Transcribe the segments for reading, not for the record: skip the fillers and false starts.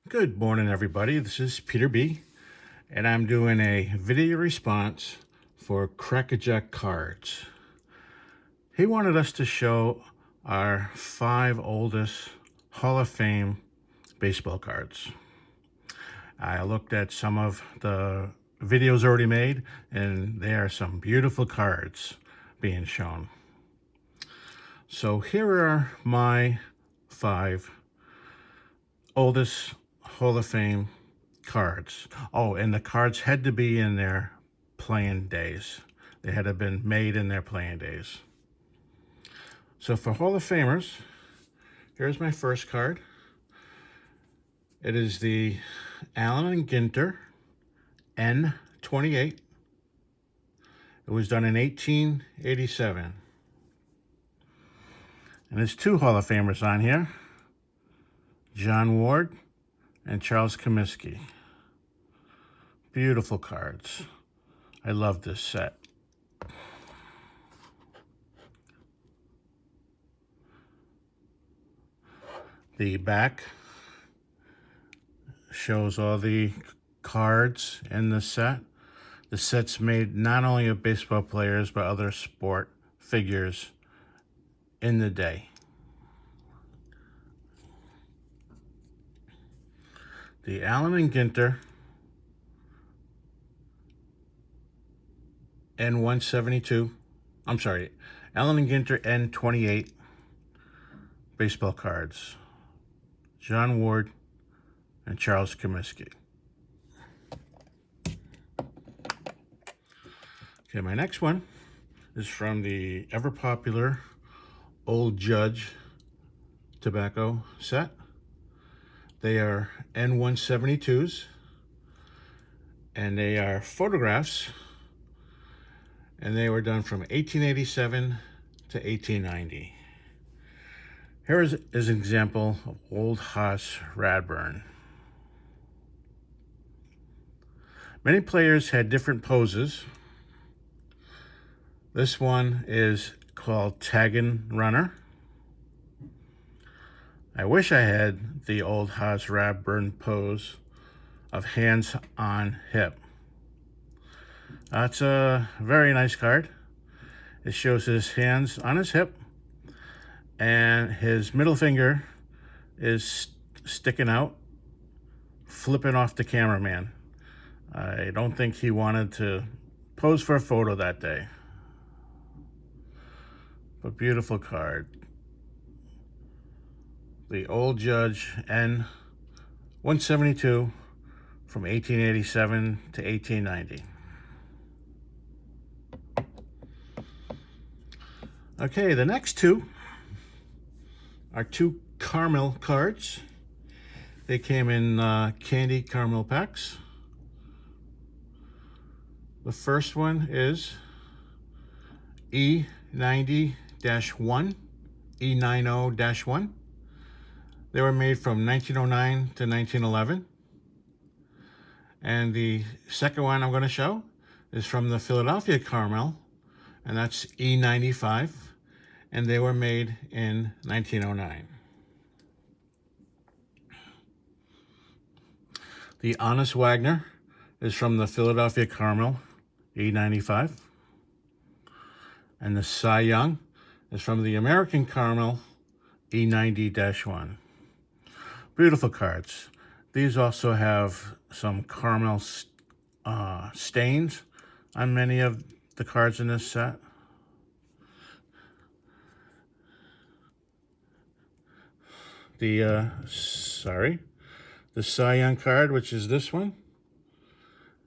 Good morning, everybody. This is Peter B, and I'm doing a video response for Crackerjack Cards. He wanted us to show our 5 oldest Hall of Fame baseball cards. I looked at some of the videos already made, and there are some beautiful cards being shown. So here are my 5 oldest Hall of Fame cards. Oh, and the cards had to be in their playing days. They had to have been made in their playing days. So for Hall of Famers, here's my first card. It is the Allen and Ginter N28. It was done in 1887. And there's 2 Hall of Famers on here, John Ward and Charles Comiskey. Beautiful cards. I love this set. The back shows all the cards in the set. The set's made not only of baseball players, but other sport figures in the day. The Allen and Ginter N172, Allen and Ginter N28 baseball cards. John Ward and Charles Comiskey. Okay, my next one is from the ever popular Old Judge tobacco set. They are N172s, and they are photographs, and they were done from 1887 to 1890. Here is an example of Old HOF Radburn. Many players had different poses. This one is called Taggin' Runner. I wish I had the Old HOF Radburn pose of hands on hip. It's a very nice card. It shows his hands on his hip, and his middle finger is sticking out, flipping off the cameraman. I don't think he wanted to pose for a photo that day. But beautiful card. The Old Judge N172 from 1887 to 1890. Okay, the next 2 are 2 caramel cards. They came in candy caramel packs. The first one is E90-1, E90-1. They were made from 1909 to 1911. And the second one I'm going to show is from the Philadelphia Caramel, and that's E95, and they were made in 1909. The Honest Wagner is from the Philadelphia Caramel, E95. And the Cy Young is from the American Caramel, E90-1. Beautiful cards. These also have some caramel stains on many of the cards in this set. The Cy Young card, which is this one,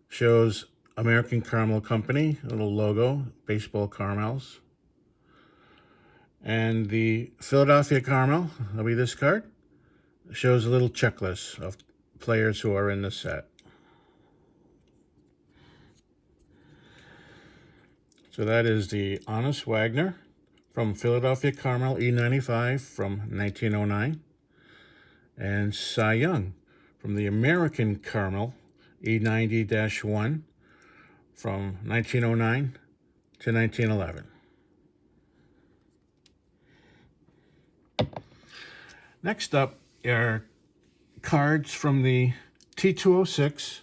shows American Caramel Company, a little logo, baseball caramels. And the Philadelphia Caramel, that'll be this card, shows a little checklist of players who are in the set. So that is the Honest Wagner from Philadelphia Caramel E95 from 1909, and Cy Young from the American Caramel E90-1 from 1909 to 1911. Next up are cards from the T206.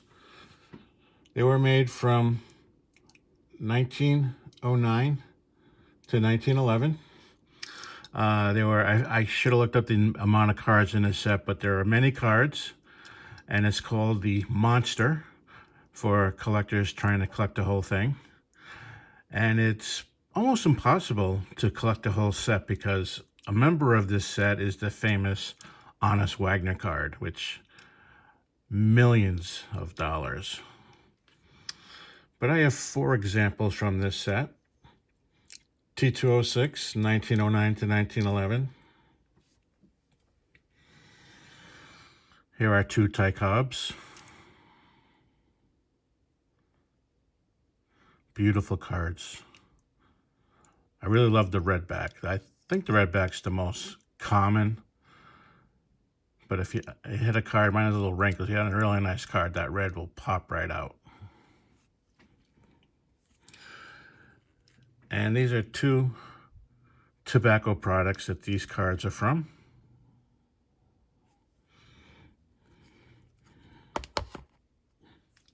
They were made from 1909 to 1911. I should have looked up the amount of cards in this set, but there are many cards, and it's called the Monster for collectors trying to collect the whole thing. And it's almost impossible to collect the whole set because a member of this set is the famous Honest Wagner card, which millions of dollars. But I have 4 examples from this set. T206, 1909 to 1911. Here are 2 Ty Cobbs. Beautiful cards. I really love the red back. I think the red back's the most common. But if you hit a card, mine has a little wrinkles. You had a really nice card, that red will pop right out. And these are 2 tobacco products that these cards are from.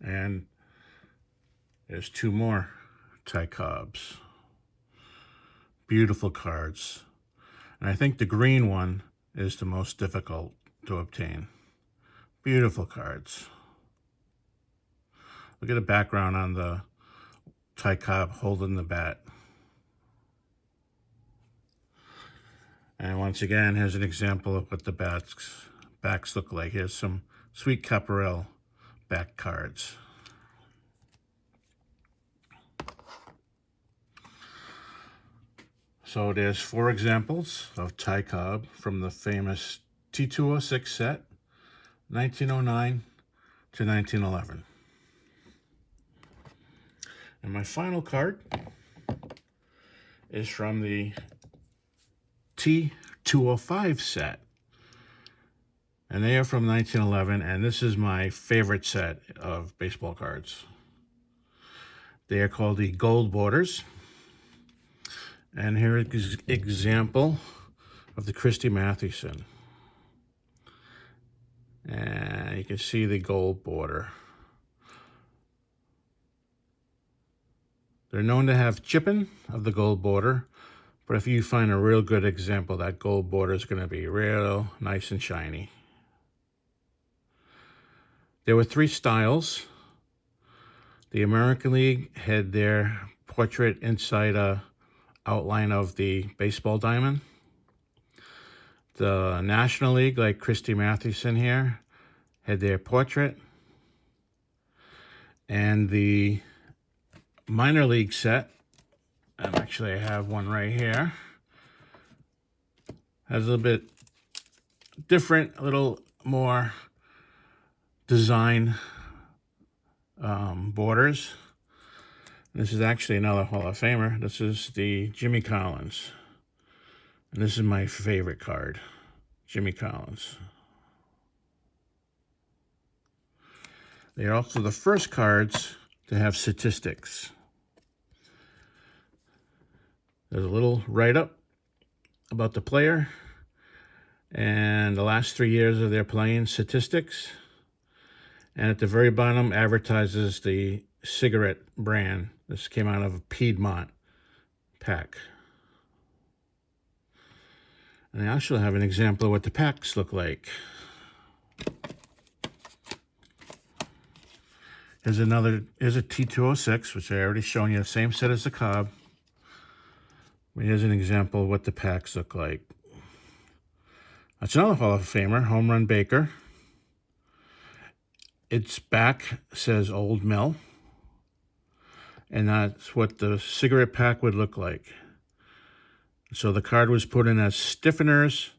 And there's 2 more Ty Cobbs. Beautiful cards. And I think the green one is the most difficult to obtain. Beautiful cards. Look at the background on the Ty Cobb holding the bat. And once again, here's an example of what the backs look like. Here's some Sweet Caparel back cards. So there's 4 examples of Ty Cobb from the famous T206 set, 1909 to 1911. And my final card is from the T205 set. And they are from 1911, and this is my favorite set of baseball cards. They are called the Gold Borders. And here is an example of the Christy Mathewson. And you can see the gold border. They're known to have chipping of the gold border, but if you find a real good example, that gold border is going to be real nice and shiny. There were 3 styles. The American League had their portrait inside a outline of the baseball diamond. The National League, like Christy Mathewson here, had their portrait. And the minor league set, and actually I have one right here, has a little bit different, a little more design borders. This is actually another Hall of Famer. This is the Jimmy Collins. And this is my favorite card, Jimmy Collins. They are also the first cards to have statistics. There's a little write-up about the player and the last 3 years of their playing statistics. And at the very bottom advertises the cigarette brand. This came out of a Piedmont pack. And I also have an example of what the packs look like. Here's a T206, which I already shown you, the same set as the Cobb. Here's an example of what the packs look like. That's another Hall of Famer, Home Run Baker. Its back says Old Mill. And that's what the cigarette pack would look like. So the card was put in as stiffeners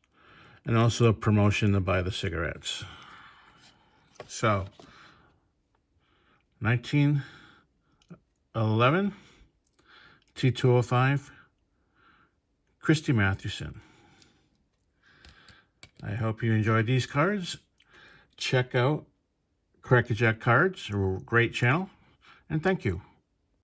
and also a promotion to buy the cigarettes. So, 1911, T205, Christy Mathewson. I hope you enjoyed these cards. Check out Crackerjack Cards, a great channel, and thank you.